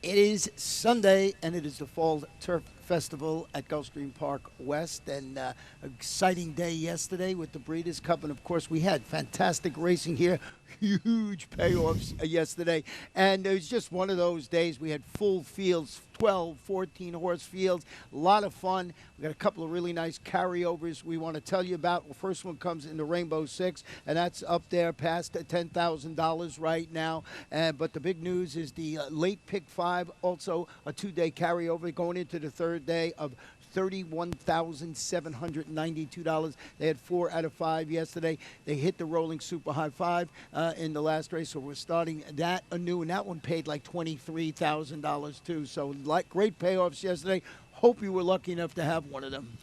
It is Sunday, and it is the Fall Turf Festival at Gulfstream Park West. And exciting day yesterday with the Breeders' Cup. And, of course, we had fantastic racing here. Huge payoffs yesterday. And it was just one of those days. We had full fields, 12, 14 horse fields. A lot of fun. We got a couple of really nice carryovers we want to tell you about. Well, first one comes in the Rainbow Six, and that's up there past $10,000 right now. But the big news is the late pick 5, also a 2-day carryover going into the third day of $31,792. They had 4 out of 5 yesterday. They hit the rolling super high 5 in the last race, so we're starting that anew, and that one paid like $23,000 too. So like great payoffs yesterday. Hope you were lucky enough to have one of them.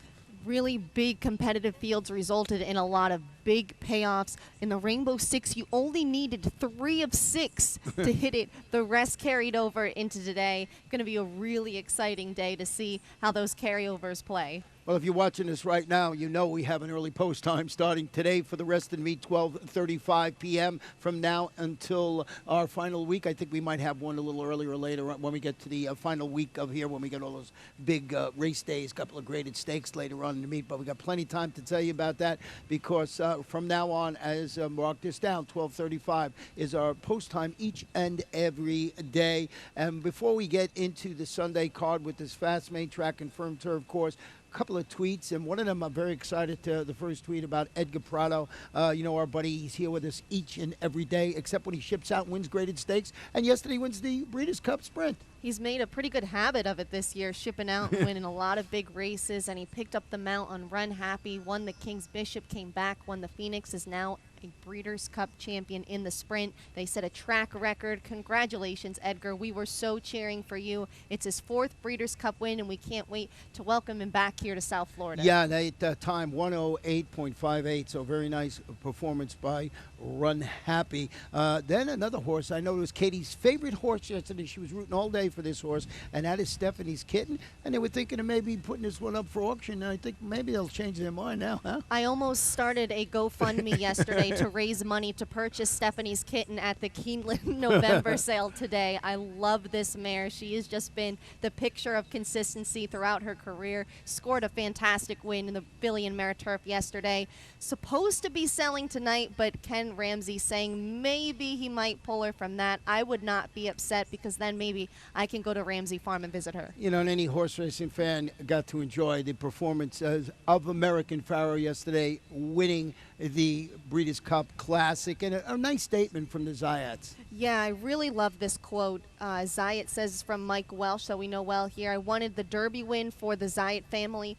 Really big competitive fields resulted in a lot of big payoffs. In the Rainbow Six, you only needed 3 of 6 to hit it. The rest carried over into today. Going to be a really exciting day to see how those carryovers play. Well, if you're watching this right now, you know we have an early post time starting today for the rest of the meet, 12:35 p.m. from now until our final week. I think we might have one a little earlier or later when we get to the final week of here, when we get all those big race days, a couple of graded stakes later on in the meet. But we got plenty of time to tell you about that, because from now on, as mark this down, 12:35 is our post time each and every day. And before we get into the Sunday card with this fast main track and firm turf course, couple of tweets, and one of them I'm very excited to the first tweet about Edgar Prado. You know, our buddy, he's here with us each and every day, except when he ships out and wins graded stakes. And yesterday wins the Breeders' Cup Sprint. He's made a pretty good habit of it this year, shipping out and winning a lot of big races, and he picked up the mount on Run Happy, won the King's Bishop, came back, won the Phoenix, is now a Breeders' Cup champion in the sprint. They set a track record. Congratulations, Edgar. We were so cheering for you. It's his 4th Breeders' Cup win, and we can't wait to welcome him back here to South Florida. Yeah, that time 108.58, so very nice performance by Run Happy. Then another horse, I know it was Katie's favorite horse yesterday. She was rooting all day for this horse, and that is Stephanie's Kitten. And they were thinking of maybe putting this one up for auction, and I think maybe they'll change their mind now, huh? I almost started a GoFundMe yesterday to raise money to purchase Stephanie's Kitten at the Keeneland November sale today. I love this mare. She has just been the picture of consistency throughout her career. Scored a fantastic win in the Philly and Mare Turf yesterday. Supposed to be selling tonight, but Ken Ramsey saying maybe he might pull her from that. I would not be upset, because then maybe I can go to Ramsey Farm and visit her. You know, and any horse racing fan got to enjoy the performance of American Pharaoh yesterday, winning the Breeders' Cup Classic, and a nice statement from the Zayats. Yeah, I really love this quote. Zayat says from Mike Welsh, so we know well here. I wanted the Derby win for the Zayat family,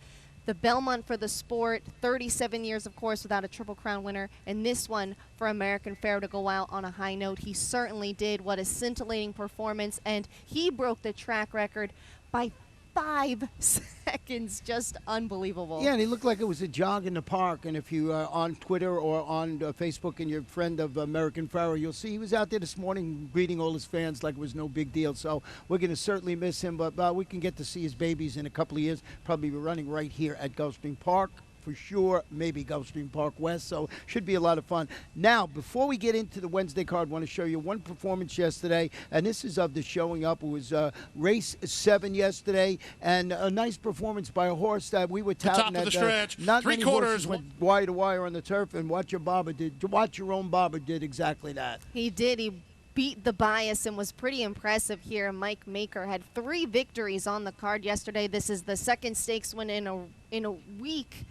the Belmont for the sport, 37 years, of course, without a Triple Crown winner, and this one for American Pharaoh to go out on a high note. He certainly did. What a scintillating performance, and he broke the track record by 5 seconds. Just unbelievable. Yeah, and he looked like it was a jog in the park. And if you are on Twitter or on Facebook and you're a friend of American Pharaoh, you'll see he was out there this morning greeting all his fans like it was no big deal. So we're going to certainly miss him, but we can get to see his babies in a couple of years. Probably be running right here at Gulfstream Park. For sure, maybe Gulfstream Park West, so should be a lot of fun. Now, before we get into the Wednesday card, I want to show you one performance yesterday, and this is of the showing up. It was race 7 yesterday, and a nice performance by a horse that we were touting. Top of the stretch, not many horses 3/4. went wire to wire on the turf, and Watch Your Own Barber did exactly that. He did. He beat the bias and was pretty impressive here. Mike Maker had 3 victories on the card yesterday. This is the 2nd stakes win in a week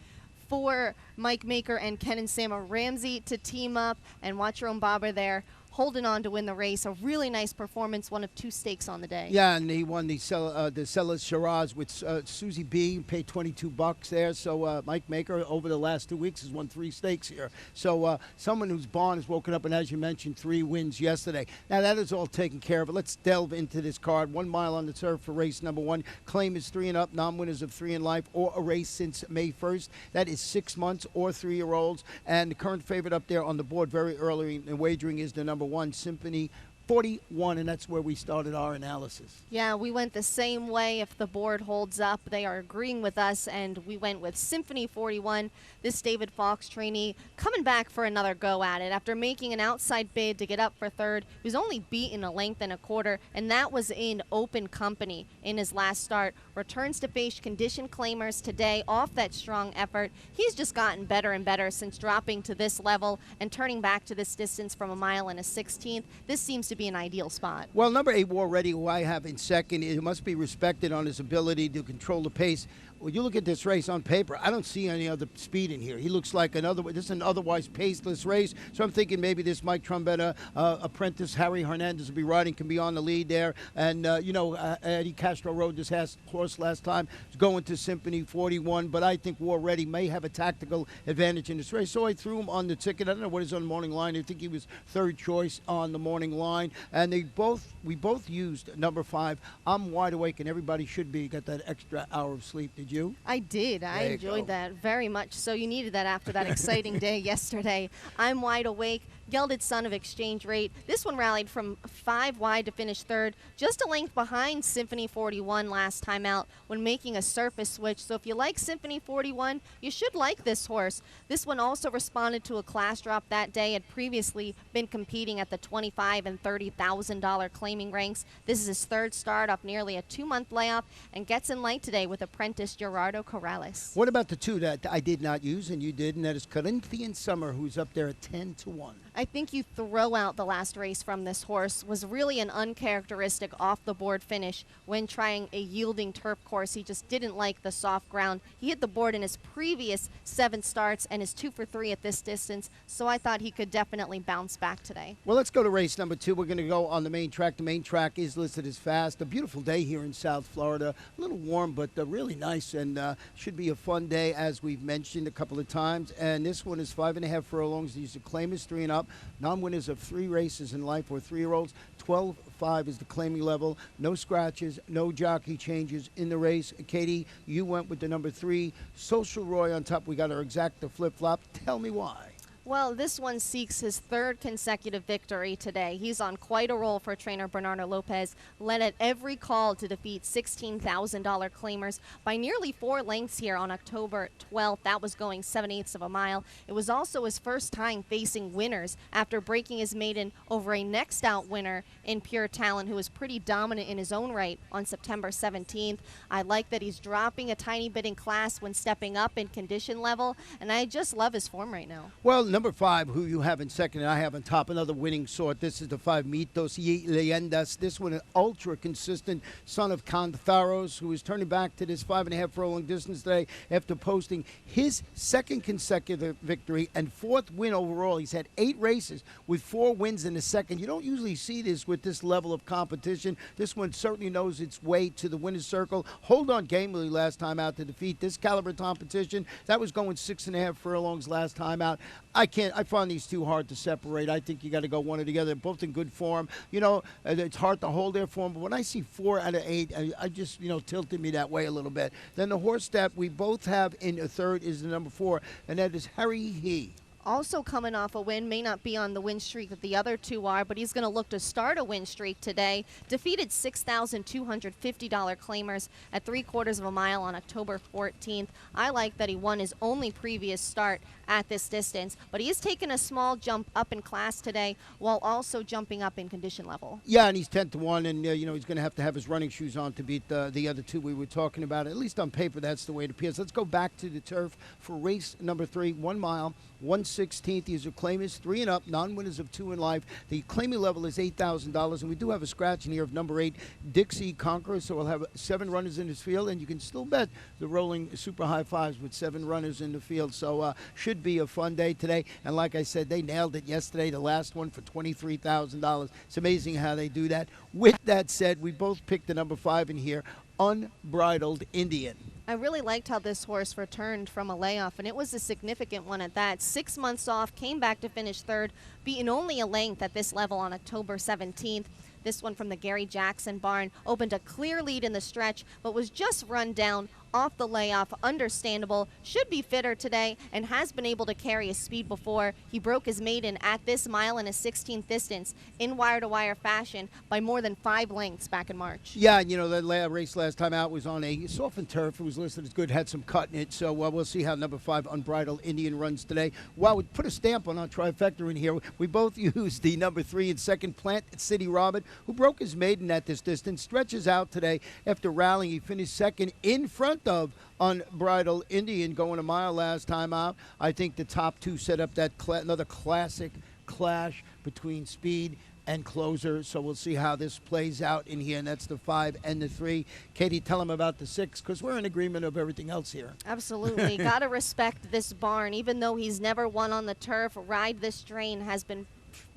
for Mike Maker and Ken and Sam Ramsey to team up, and Watch Your Own Barber there holding on to win the race. A really nice performance, one of 2 stakes on the day. Yeah, and he won the Sellers Shiraz with Susie B, paid $22 there. So Mike Maker, over the last 2 weeks, has won 3 stakes here. So someone whose barn has woken up, and as you mentioned, 3 wins yesterday. Now, that is all taken care of, but let's delve into this card. 1 mile on the turf for race number 1. Claim is 3 and up, non-winners of 3 in life, or a race since May 1st. That is 6 months or 3-year-olds. And the current favorite up there on the board very early in wagering is the number 1, Symphony 41, and that's where we started our analysis. Yeah, we went the same way. If the board holds up, they are agreeing with us, and we went with Symphony 41. This David Fox trainee coming back for another go at it. After making an outside bid to get up for third, he was only beaten a length and a quarter, and that was in open company in his last start. Returns to face condition claimers today off that strong effort. He's just gotten better and better since dropping to this level and turning back to this distance from a mile and a 16th. This seems to be an ideal spot. Well, number 8, War Ready, who I have in second, he must be respected on his ability to control the pace. When you look at this race on paper, I don't see any other speed in here. He looks like this is an otherwise paceless race. So I'm thinking maybe this Mike Trombetta apprentice, Harry Hernandez, will be riding, can be on the lead there. And, Eddie Castro rode this horse last time. He's going to Symphony 41, but I think War Ready may have a tactical advantage in this race. So I threw him on the ticket. I don't know what is on the morning line. I think he was third choice on the morning line. And we both used number 5. I'm wide awake, and everybody should be. Got that extra hour of sleep. Did you? I did. I enjoyed that very much. So you needed that after that exciting day yesterday. I'm wide awake. Gelded Son of Exchange Rate. This one rallied from 5 wide to finish third, just a length behind Symphony 41 last time out when making a surface switch. So if you like Symphony 41, you should like this horse. This one also responded to a class drop that day. Had previously been competing at the $25,000 and $30,000 claiming ranks. This is his third start off nearly a 2-month layoff and gets in light today with apprentice Gerardo Corrales. What about the 2 that I did not use and you did, and that is Corinthian Summer, who's up there at 10-1. I think you throw out the last race from this horse. Was really an uncharacteristic off-the-board finish when trying a yielding turf course. He just didn't like the soft ground. He hit the board in his previous 7 starts and is 2 for 3 at this distance, so I thought he could definitely bounce back today. Well, let's go to race number 2. We're going to go on the main track. The main track is listed as fast. A beautiful day here in South Florida. A little warm, but really nice, and should be a fun day, as we've mentioned a couple of times. And this one is 5.5 furlongs. These are claimers 3 and up. Non-winners of 3 races in life or 3-year-olds. 12.5 is the claiming level. No scratches, no jockey changes in the race. Katie, you went with the number 3. Social Roy on top. We got our exacta flip-flop. Tell me why. Well, this one seeks his 3rd consecutive victory today. He's on quite a roll for trainer Bernardo Lopez, led at every call to defeat $16,000 claimers by nearly 4 lengths here on October 12th. That was going 7/8 of a mile. It was also his first time facing winners after breaking his maiden over a next out winner in Pure Talent, who was pretty dominant in his own right on September 17th. I like that he's dropping a tiny bit in class when stepping up in condition level, and I just love his form right now. Well, number 5, who you have in second and I have on top, another winning sort. This is the 5, Mitos y Leyendas. This one, an ultra-consistent son of Canfaros, who is turning back to this 5.5 furlong distance today after posting his 2nd consecutive victory and 4th win overall. He's had 8 races with 4 wins in the second. You don't usually see this with this level of competition. This one certainly knows its way to the winner's circle. Hold on gamely last time out to defeat this caliber competition. That was going 6.5 furlongs last time out. I find these 2 hard to separate. I think you got to go one or together. They're both in good form. You know, it's hard to hold their form, but when I see 4 out of 8, I just, tilted me that way a little bit. Then the horse that we both have in a 3rd is the number 4, and that is Harry He. Also coming off a win, may not be on the win streak that the other 2 are, but he's going to look to start a win streak today. Defeated $6,250 claimers at 3/4 of a mile on October 14th. I like that he won his only previous start at this distance, but he has taken a small jump up in class today while also jumping up in condition level. Yeah, and he's 10-1, and he's going to have his running shoes on to beat the other 2 we were talking about. At least on paper, that's the way it appears. Let's go back to the turf for race number 3, 1 mile, 1/16. These are claimers 3 and up, non-winners of 2 in life. The claiming level is $8,000, and we do have a scratch in here of number 8, Dixie Conqueror, so we'll have 7 runners in this field, and you can still bet the rolling super high fives with 7 runners in the field. So should be a fun day today, and like I said, they nailed it yesterday, the last one for $23,000. It's amazing how they do that. With that said, we both picked the number 5 in here, Unbridled Indian. I really liked how this horse returned from a layoff, and it was a significant one at that. 6 months off, came back to finish 3rd, beaten only a length at this level on October 17th. This one from the Gary Jackson barn opened a clear lead in the stretch, but was just run down off the layoff, understandable, should be fitter today, and has been able to carry his speed before. He broke his maiden at this mile in a 16th distance in wire-to-wire fashion by more than 5 lengths back in March. Yeah, and that race last time out was on a softened turf. It was listed as good, had some cut in it. So we'll see how number 5 Unbridled Indian runs today. Well, we put a stamp on our trifecta in here. We both used the number 3 and second Plant City Robin, who broke his maiden at this distance, stretches out today after rallying. He finished second in front of Unbridled Indian, going a mile last time out. I think the top 2 set up that another classic clash between speed and closer, so we'll see how this plays out in here, and that's the 5 and the 3. Katie, tell them about the 6, because we're in agreement of everything else here. Absolutely. Got to respect this barn. Even though he's never won on the turf, Ride This Train has been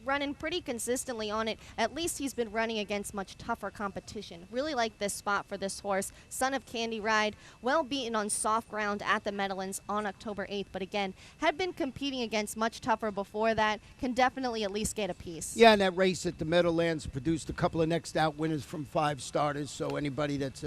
running pretty consistently on it. At least he's been running against much tougher competition. Really like this spot for this horse. Son of Candy Ride, well beaten on soft ground at the Meadowlands on October 8th, but again, had been competing against much tougher before that. Can definitely at least get a piece. Yeah, and that race at the Meadowlands produced a couple of next out winners from 5 starters, so anybody that's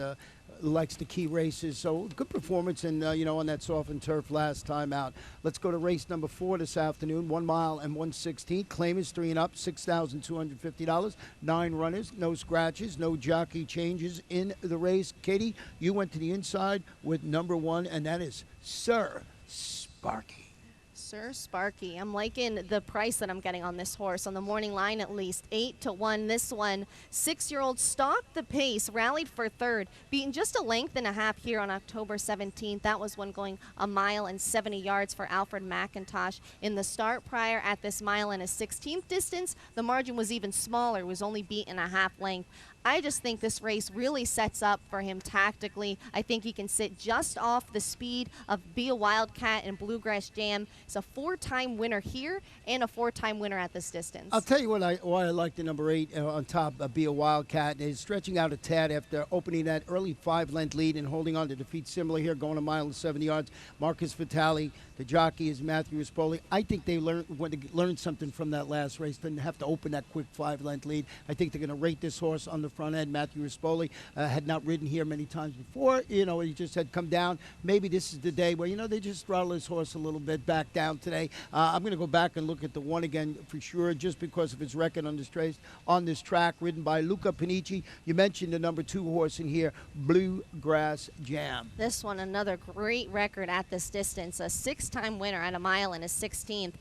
likes the key races. So good performance and on that softened turf last time out. Let's go to race number 4 this afternoon. 1 mile and 1/16. Claim is 3 and up, $6,250. 9 runners, no scratches, no jockey changes in the race. Katie, you went to the inside with number 1, and that is Sir Sparky. Sir Sparky. I'm liking the price that I'm getting on this horse. On the morning line, at least 8-1. This one, 6-year-old stalked the pace, rallied for third, beaten just a length and a half here on October 17th. That was one going a mile and 70 yards for Alfred McIntosh. In the start prior at this mile and a 16th distance, the margin was even smaller. It was only beaten a half length. I just think this race really sets up for him tactically. I think he can sit just off the speed of Be a Wildcat and Bluegrass Jam. He's a 4-time winner here and a 4-time winner at this distance. I'll tell you why I like the number 8 on top of Be a Wildcat. Is stretching out a tad after opening that early 5-length lead and holding on to defeat similar here, going a mile and 70 yards. Marcus Vitale, the jockey, is Matthew Rispoli. I think they learned something from that last race. Didn't have to open that quick 5-length lead. I think they're going to rate this horse on the front end. Matthew Rispoli had not ridden here many times before. He just had come down. Maybe this is the day where, they just throttle his horse a little bit back down today. I'm going to go back and look at the 1 again for sure, just because of his record on this track, ridden by Luca Panici. You mentioned the number 2 horse in here, Bluegrass Jam. This one, another great record at this distance. A 6-time winner at a mile and a 16th.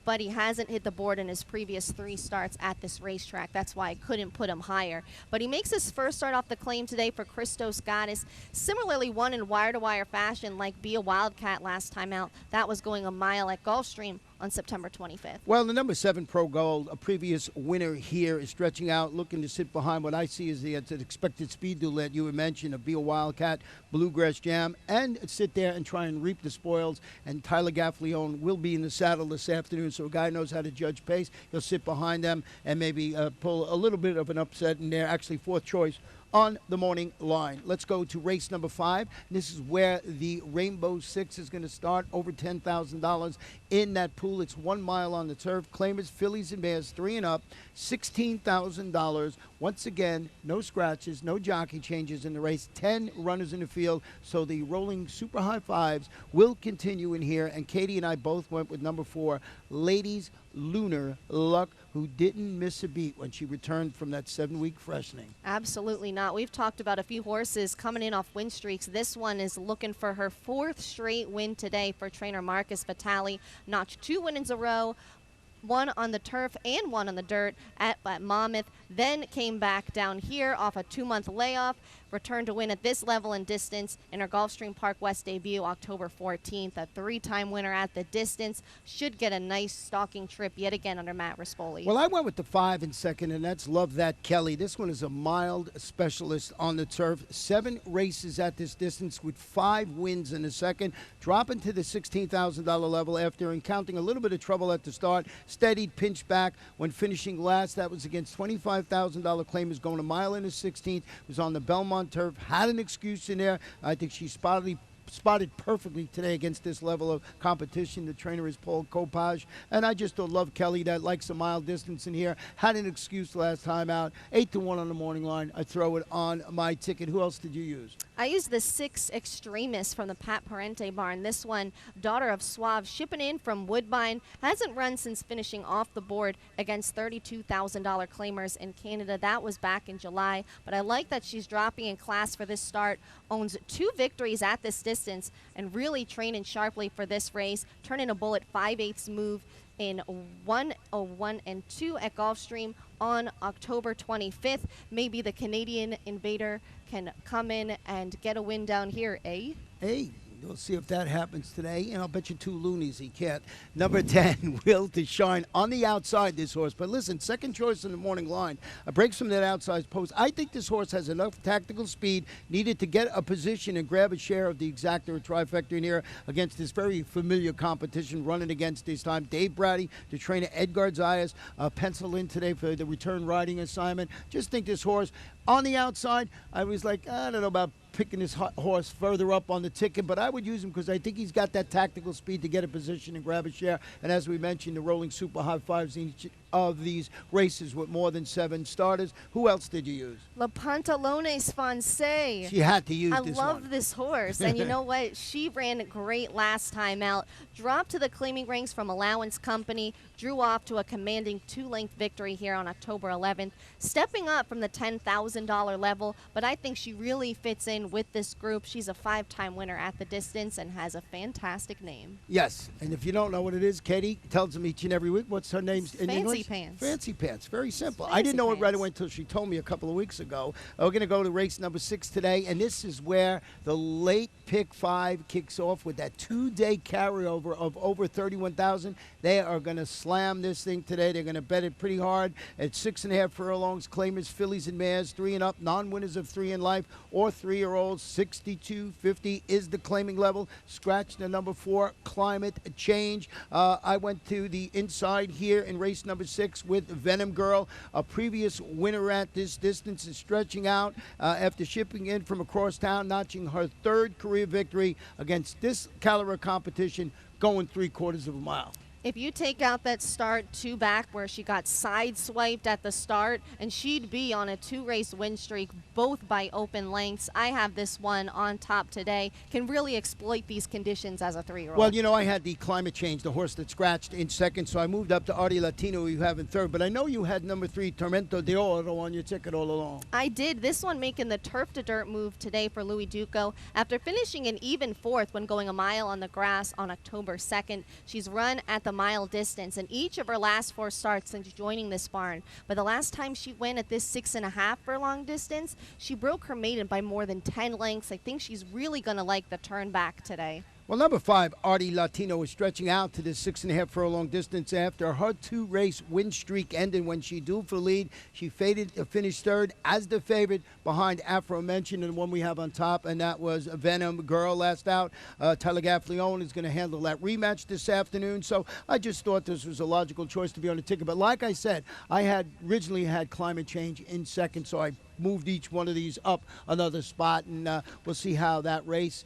But he hasn't hit the board in his previous 3 starts at this racetrack. That's why I couldn't put him higher. But he makes his first start off the claim today for Christos Goddess. Similarly won in wire-to-wire fashion like Be a Wildcat last time out. That was going a mile at Gulfstream on September 25th. Well, the number 7 Pro Gold, a previous winner here, is stretching out, looking to sit behind what I see as the expected speed duel you had mentioned of Be a Wildcat, Bluegrass Jam, and sit there and try and reap the spoils. And Tyler Gaffleone will be in the saddle this afternoon, so a guy knows how to judge pace. He'll sit behind them and maybe pull a little bit of an upset in there. Actually, 4th choice on the morning line. Let's go to race number 5. This is where the Rainbow Six is going to start. Over $10,000 in that pool. It's 1 mile on the turf. Claimers, fillies and bears, 3 and up, $16,000. Once again, no scratches, no jockey changes in the race. 10 runners in the field, so the rolling super high fives will continue in here. And Katie and I both went with number 4, Ladies Lunar Luck, who didn't miss a beat when she returned from that 7-week freshening. Absolutely not. We've talked about a few horses coming in off win streaks. This one is looking for her 4th straight win today for trainer Marcus Vitale. Notched 2 wins in a row. 1 on the turf and 1 on the dirt at Monmouth, then came back down here off a 2-month layoff, returned to win at this level and distance in her Gulfstream Park West debut October 14th. A 3-time winner at the distance. Should get a nice stalking trip yet again under Matt Rispoli. Well, I went with the 5 in second, and that's Love That Kelly. This one is a mild specialist on the turf. 7 races at this distance with 5 wins in the second. Dropping to the $16,000 level after encountering a little bit of trouble at the start. Steadied, pinched back when finishing last. That was against $25,000 claimers, going a mile in the 16th. Was on the Belmont turf. Had an excuse in there. I think she spotted perfectly today against this level of competition. The trainer is Paul Copage, and I just don't love Kelly that likes a mile distance in here. Had an excuse last time out. 8-1 on the morning line. I throw it on my ticket. Who else did you use? I used the 6 Extremis from the Pat Parente barn. This one, Daughter of Suave, shipping in from Woodbine. Hasn't run since finishing off the board against $32,000 claimers in Canada. That was back in July. But I like that she's dropping in class for this start. Owns 2 victories at this distance and really training sharply for this race. Turning a bullet 5/8 move in 1:01 and 2 at Gulfstream on October 25th. Maybe the Canadian Invader can come in and get a win down here, eh? Hey, we'll see if that happens today, and I'll bet you 2 loonies he can't. Number 10, Will to Shine on the outside, this horse. But listen, second choice in the morning line. Breaks from that outside post. I think this horse has enough tactical speed needed to get a position and grab a share of the exacta or trifecta in here against this very familiar competition running against this time. Dave Brady, the trainer, Edgar Zayas, penciled in today for the return riding assignment. Just think this horse on the outside, I was like, I don't know about picking this horse further up on the ticket, but I would use him because I think he's got that tactical speed to get a position and grab a share. And as we mentioned, the rolling super high fives in each of these races with more than 7 starters. Who else did you use? La Pantalones Fonse. She had to use this one. I love this horse, and you know what? She ran great last time out. Dropped to the claiming ranks from Allowance Company. Drew off to a commanding 2-length victory here on October 11th. Stepping up from the $10,000 level, but I think she really fits in with this group. She's a 5-time winner at the distance and has a fantastic name. Yes, and if you don't know what it is, Katie tells them each and every week. What's her name in English? Fancy Pants. Fancy Pants. Very simple. Fancy I didn't know it right Pants. away until she told me a couple of weeks ago. We're going to go to race number 6 today, and this is where the late pick 5 kicks off with that 2-day carryover of over 31,000. They are going to slam this thing today. They're going to bet it pretty hard at 6.5 furlongs. Claimers, fillies, and mares, 3 and up. Non-winners of 3 in life or 3-year-olds. 62.50 is the claiming level. Scratch the number 4, Climate Change. I went to the inside here in race number 6 with Venom Girl. A previous winner at this distance is stretching out after shipping in from across town, notching her 3rd career victory against this caliber competition, going 3/4 of a mile. If you take out that start 2 back where she got sideswiped at the start, and she'd be on a 2-race win streak, both by open lengths, I have this one on top today. Can really exploit these conditions as a 3-year-old. Well, you know, I had the Climate Change, the horse that scratched in second, so I moved up to Artie Latino, who you have in third. But I know you had number 3, Tormento de Oro, on your ticket all along. I did. This one making the turf to dirt move today for Louis Duco. After finishing an even 4th when going a mile on the grass on October 2nd, she's run at the mile distance in each of her last 4 starts since joining this barn. But the last time she went at this 6.5 furlong distance, she broke her maiden by more than 10 lengths. I think she's really going to like the turn back today. Well, number 5, Artie Latino, is stretching out to this 6.5 furlong distance after her 2-race win streak ended when she dueled for the lead. She faded to finish 3rd as the favorite behind aforementioned and the one we have on top, and that was Venom Girl last out. Tyler Gaffleone is going to handle that rematch this afternoon, so I just thought this was a logical choice to be on the ticket. But like I said, I had originally had Climate Change in second, so I moved each one of these up another spot, and we'll see how that race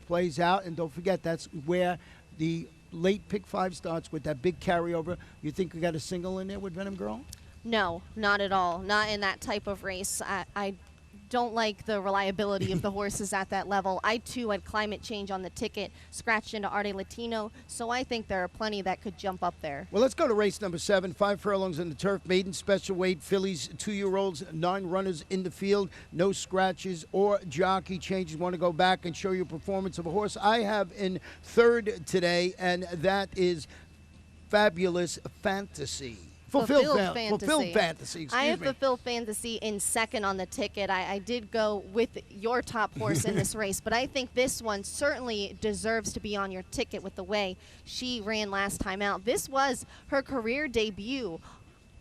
plays out. And don't forget, that's where the late pick 5 starts with that big carryover. You think we got a single in there with Venom Girl? No, not at all. Not in that type of race. I don't like the reliability of the horses at that level. I, too, had Climate Change on the ticket, scratched into Arte Latino, so I think there are plenty that could jump up there. Well, let's go to race number 7, 5 furlongs in the turf, maiden special weight, fillies, 2-year-olds, 9 runners in the field, no scratches or jockey changes. Want to go back and show you performance of a horse I have in 3rd today, and that is Fabulous Fantasy. Fulfilled Fantasy. I have Fulfilled Fantasy in 2nd on the ticket. I did go with your top horse in this race, but I think this one certainly deserves to be on your ticket with the way she ran last time out. This was her career debut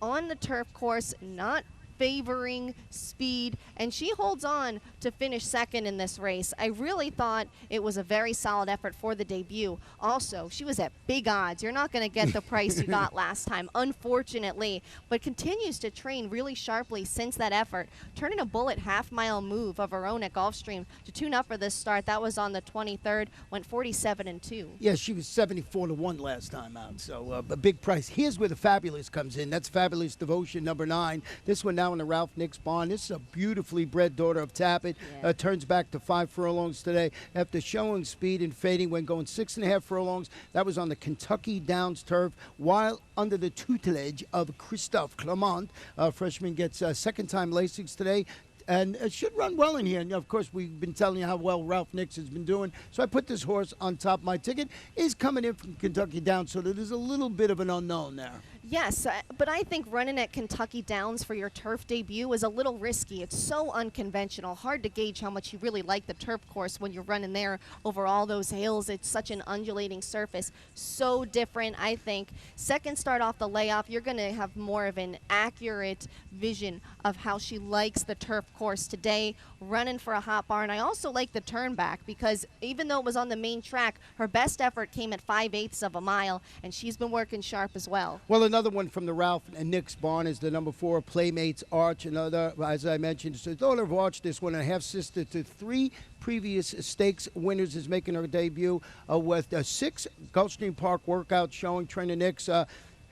on the turf course, not favoring speed, and she holds on to finish 2nd in this race. I really thought it was a very solid effort for the debut. Also, she was at big odds. You're not going to get the price you got last time, unfortunately, but continues to train really sharply since that effort, turning a bullet half-mile move of her own at Gulfstream to tune up for this start. That was on the 23rd, went 47-2. Yeah, she was 74-1 last time out, so a big price. Here's where the Fabulous comes in. That's Fabulous Devotion, number 9. This one now now in the Ralph Nix barn. This is a beautifully bred daughter of Tappet. Yeah. Turns back to 5 furlongs today after showing speed and fading when going 6.5 furlongs. That was on the Kentucky Downs turf while under the tutelage of Christophe Clement. Freshman gets second-time Lasix today. And it should run well in here. And, of course, we've been telling you how well Ralph Nix has been doing. So I put this horse on top of my ticket. He's coming in from Kentucky Downs, so there's a little bit of an unknown there. Yes, but I think running at Kentucky Downs for your turf debut is a little risky. It's so unconventional. Hard to gauge how much you really like the turf course when you're running there over all those hills. It's such an undulating surface. So different, I think. Second start off the layoff, you're going to have more of an accurate vision of how she likes the turf course today, running for a hot barn. I also like the turn back because even though it was on the main track, her best effort came at 5/8 of a mile, and she's been working sharp as well. Well, another one from the Ralph and Nix barn is the number 4 Playmates Arch. Another, as I mentioned, it's the daughter of Arch, this one, and a half-sister to 3 previous stakes winners, is making her debut with 6 Gulfstream Park workouts showing. Trainer Nix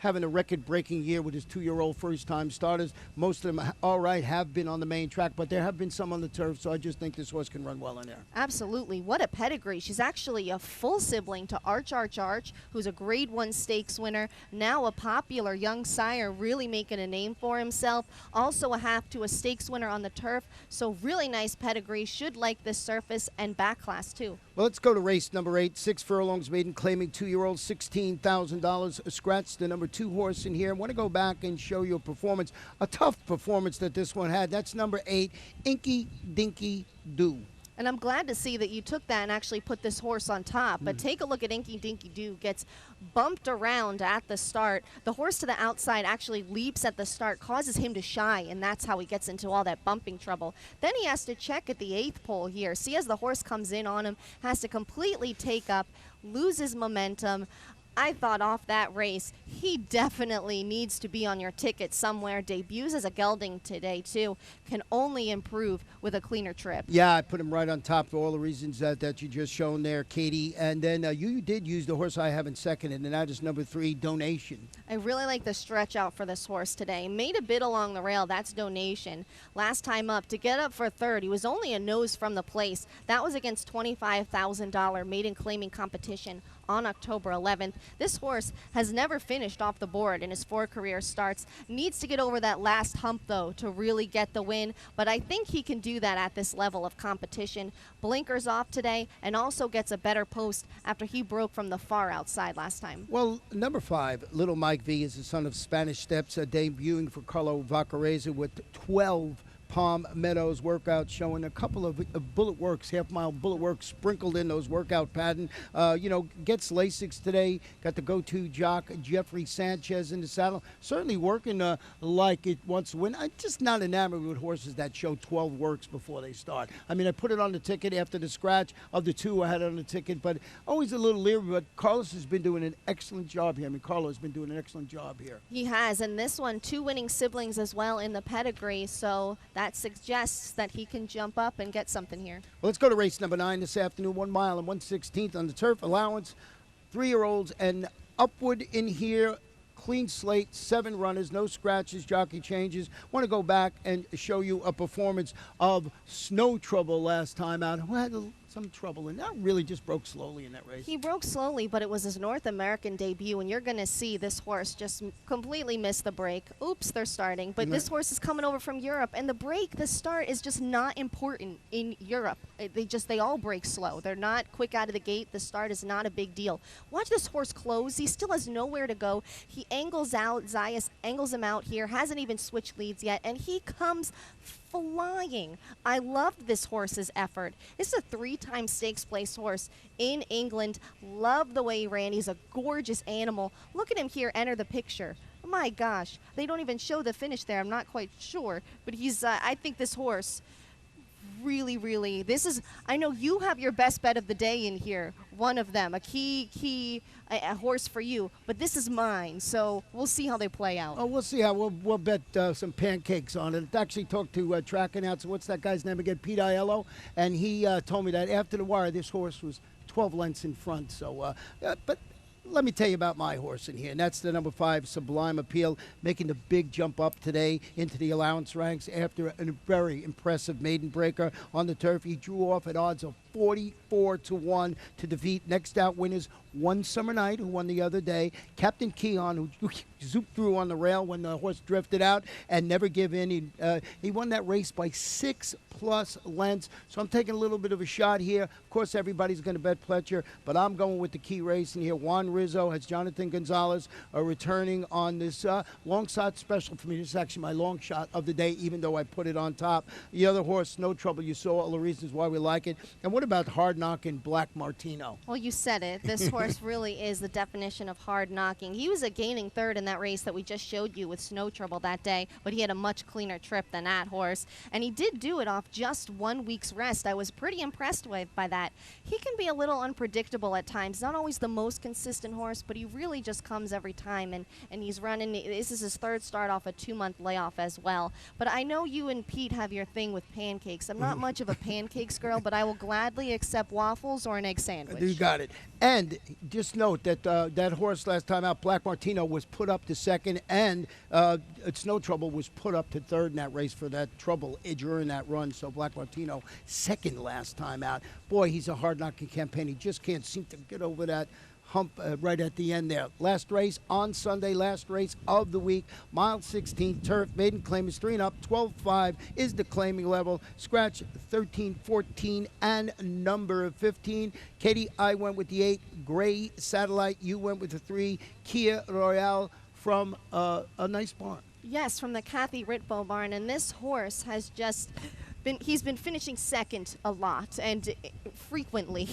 having a record-breaking year with his 2-year-old first-time starters. Most of them, all right, have been on the main track, but there have been some on the turf, so I just think this horse can run well in there. Absolutely. What a pedigree. She's actually a full sibling to Arch, who's a Grade 1 stakes winner, now a popular young sire, really making a name for himself. Also a half to a stakes winner on the turf, so really nice pedigree. Should like this surface and back class, too. Well, let's go to race number 8. 6 furlongs maiden, claiming 2-year-old, $16,000. Scratch the number 2 horse in here. I want to go back and show you a performance, a tough performance that this one had. That's number 8, Inky Dinky Doo. And I'm glad to see that you took that and actually put this horse on top. But take a look at Inky Dinky Doo. Gets bumped around at the start. The horse to the outside actually leaps at the start, causes him to shy, and that's how he gets into all that bumping trouble. Then he has to check at the 8th pole here. See, as the horse comes in on him, has to completely take up, loses momentum. I thought off that race, he definitely needs to be on your ticket somewhere. Debuts as a gelding today, too. Can only improve with a cleaner trip. Yeah, I put him right on top for all the reasons that you just shown there, Katie. And then you did use the horse I have in second, and that is number 3, Donation. I really like the stretch out for this horse today. Made a bit along the rail. That's Donation. Last time up, to get up for third, he was only a nose from the place. That was against $25,000 maiden claiming competition on October 11th. This horse has never finished off the board in his 4 career starts. Needs to get over that last hump, though, to really get the win, but I think he can do that at this level of competition. Blinkers off today, and also gets a better post after he broke from the far outside last time. Well, number 5, Little Mike V, is the son of Spanish Steps, debuting for Carlo Vaccarezza with 12 Palm Meadows workout, showing a couple of bullet works, half-mile bullet works sprinkled in those workout pattern. Gets Lasix today. Got the go-to jock, Jeffrey Sanchez, in the saddle. Certainly working like it wants to win. I'm just not enamored with horses that show 12 works before they start. I mean, I put it on the ticket after the scratch of the 2 I had on the ticket, but always a little leery. But Carlos has been doing an excellent job here. I mean, Carlos has been doing an excellent job here. He has, and this one, 2 winning siblings as well in the pedigree, so that suggests that he can jump up and get something here. Well, let's go to race number 9 this afternoon. 1 mile and 1/16 on the turf. Allowance, 3-year-olds and upward in here. Clean slate, 7 runners, no scratches, jockey changes. Want to go back and show you a performance of Snow Trouble last time out, who had some trouble, and that really just broke slowly in that race. He broke slowly, but it was his North American debut, and you're going to see this horse just completely miss the break. Oops, they're starting. But this horse is coming over from Europe, and the start is just not important in Europe. They all break slow. They're not quick out of the gate. The start is not a big deal. Watch this horse close. He still has nowhere to go. He angles out. Zayas angles him out here. Hasn't even switched leads yet, and he comes flying. I loved this horse's effort. This is a 3-time stakes place horse in England. Love the way he ran. He's a gorgeous animal. Look at him here enter the picture. My gosh, they don't even show the finish there. I'm not quite sure, but he's I think this horse really, I know you have your best bet of the day in here, one of them, a key a horse for you, but this is mine, so we'll see how they play out. Oh, we'll see how we'll bet some pancakes on it. I actually talked to track announcer, what's that guy's name again, Pete Aiello, and he told me that after the wire, this horse was 12 lengths in front, so, but let me tell you about my horse in here, and that's the number 5, Sublime Appeal, making the big jump up today into the allowance ranks after a very impressive maiden breaker on the turf. He drew off at odds of 44-1 to defeat next out winners One Summer Night, who won the other day, Captain Keon, who zooped through on the rail when the horse drifted out, and Never Give In. He won that race by 6+ lengths. So I'm taking a little bit of a shot here. Of course, everybody's going to bet Pletcher, but I'm going with the key race in here. Juan Rizzo has Jonathan Gonzalez returning on this long shot special for me. This is actually my long shot of the day, even though I put it on top. The other horse, No Trouble. You saw all the reasons why we like it. And what about Hard Knocking Black Martino? Well, you said it. This horse really is the definition of hard knocking. He was a gaining third in that race that we just showed you with Snow Trouble that day, but he had a much cleaner trip than that horse. And he did do it off just 1 week's rest. I was pretty impressed by that. He can be a little unpredictable at times. Not always the most consistent horse, but he really just comes every time. And he's running. This is his third start off a 2-month layoff as well. But I know you and Pete have your thing with pancakes. I'm not much of a pancakes girl, but I will gladly accept waffles or an egg sandwich. You got it. And just note that that horse last time out, Black Martino, was put up to second, and Snow Trouble was put up to third in that race for that trouble during that run. So Black Martino, second last time out. Boy, he's a hard-knocking campaign. He just can't seem to get over that hump right at the end there. Last race on Sunday, last race of the week, mile 16, turf, maiden claim is 3 and up, 12-5 is the claiming level, scratch 13, 14, and number 15. Katie, I went with the 8, Gray Satellite, you went with the 3, Kia Royale from a nice barn. Yes, from the Kathy Ritbo barn, and this horse has just he's been finishing second a lot and frequently.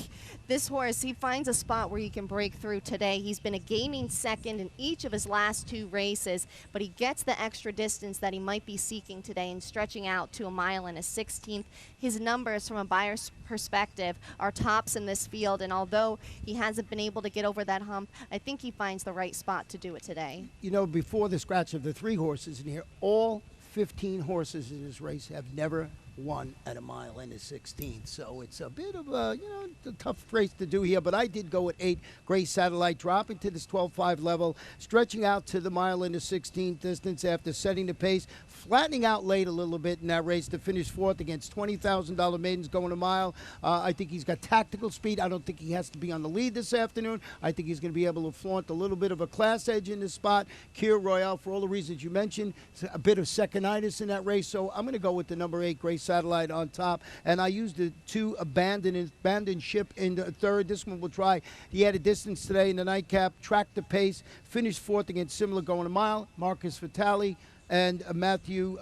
This horse, he finds a spot where he can break through today. He's been a gaining second in each of his last 2 races, but he gets the extra distance that he might be seeking today and stretching out to a mile and a 16th. His numbers from a buyer's perspective are tops in this field, and although he hasn't been able to get over that hump, I think he finds the right spot to do it today. You know, before the scratch of the 3 horses in here, all 15 horses in this race have never won at a mile and a 16th. So it's a bit of a, a tough race to do here, but I did go at 8, Gray Satellite, dropping to this 12-5 level, stretching out to the mile and the 16th distance after setting the pace, flattening out late a little bit in that race to finish 4th against $20,000 maidens going a mile. I think he's got tactical speed. I don't think he has to be on the lead this afternoon. I think he's going to be able to flaunt a little bit of a class edge in this spot. Kia Royale, for all the reasons you mentioned, a bit of second-itis in that race, so I'm going to go with the number 8, Gray Satellite on top, and I used the 2 abandoned ship in the third. This one will try the added distance today in the nightcap, track the pace, finish 4th against similar going a mile, Marcus Vitale and Matthew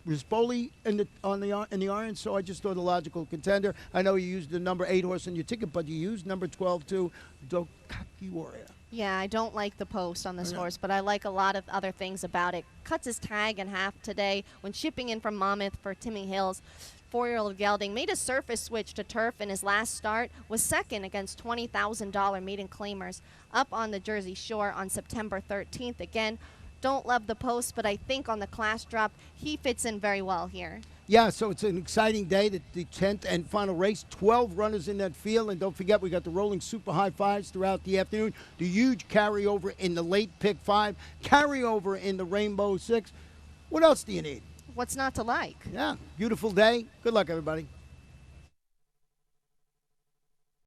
Rispoli in the iron, so I just thought a logical contender. I know you used the number 8 horse in your ticket, but you used number 12 too, Dokaki Warrior. Yeah, I don't like the post on this horse, but I like a lot of other things about it. Cuts his tag in half today when shipping in from Monmouth for Timmy Hills. 4-year-old gelding made a surface switch to turf in his last start, was second against $20,000 maiden claimers up on the Jersey Shore on September 13th. Again, don't love the post, but I think on the class drop, he fits in very well here. Yeah, so it's an exciting day, the 10th and final race. 12 runners in that field, and don't forget we got the rolling super high fives throughout the afternoon. The huge carryover in the late pick 5, carryover in the Rainbow 6. What else do you need? What's not to like? Yeah, beautiful day. Good luck, everybody.